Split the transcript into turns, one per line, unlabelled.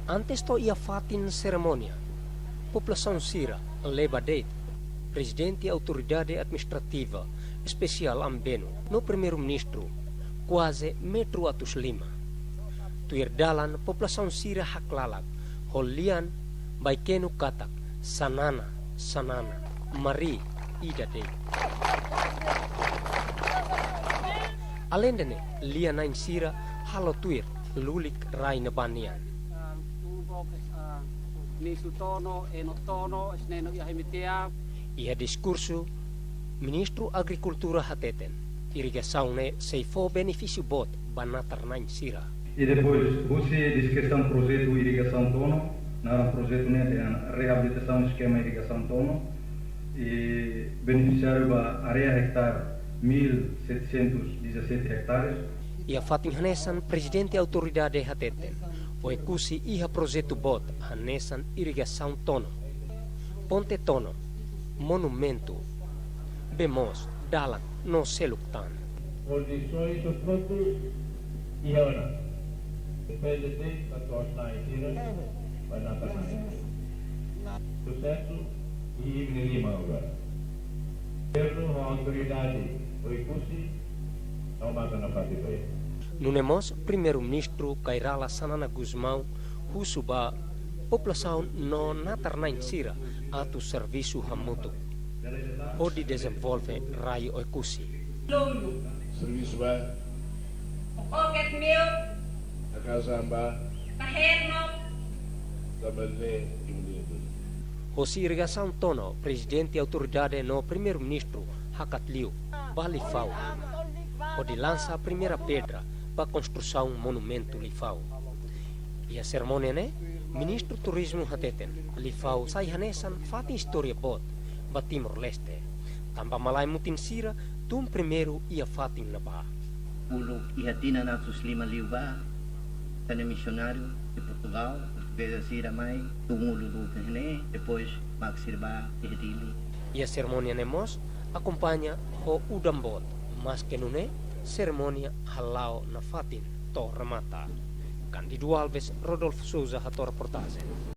Antes to ia fatin ceremonia, população Sira leva date, presidente e autoridade administrativa especial ambeno, no primeiro-ministro, quase Metro Atus Lima. Tuir dalan população Sira haklalag, holian, baikenu katak, sanana, mari, ida date. Além dene, lianain Sira halo tuir, lulik rai nabanian. Ia discurso, Ministro Agricultura hateten, irrigação ne sei for benefício bot, banatar nain Sira.
E depois, você disse questão do projeto irrigação tono, na projeto né, é reabilitação do esquema irrigação tono, e beneficiário da área hectare 1.717 hectares.
Ia fatin hanesan presidente e autoridade hateten, o ekusi iha projeto bot hanesan irrigação tono, ponte tono, monumento, bemos, dalan, no seluktan.
Condições dos produtos e agora, depende de a tua Sira, vai na passagem. Sucesso e Lima agora. Governo, a autoridade, o ekusi, não mata na parte do
Nunemos, primeiro-ministro Kairala Sanana Guzmão, husuba população no natarnain Sira atu serviço hamutu. Odi desenvolve raio ekusi.
Serviço ba,
Oket mil,
a casa amba,
kaherno,
também imunido.
Hosi irrigação tono, presidente e autoridade no primeiro-ministro Hakatliu, Balifau. Odi lança a primeira pedra para a construção monumento Lifau. E a cerimônia né? Ministro Turismo Hateten, Lifau sai hanesan fatin história bot, ba Timor-Leste. Tamba malay mutin Sira, tum primeiro ia fatin na ba.
Ulo ihatina natus lima liuba, tane missionário de Portugal, portuguesa Sira mai, tumulo do Kene, depois Maxirba ihdili.
E a cerimônia nemos acompanha o udambot, mas que não é cerimônia halau na fatin to remata. Candido Alves, Rodolfo Souza, a reportagem.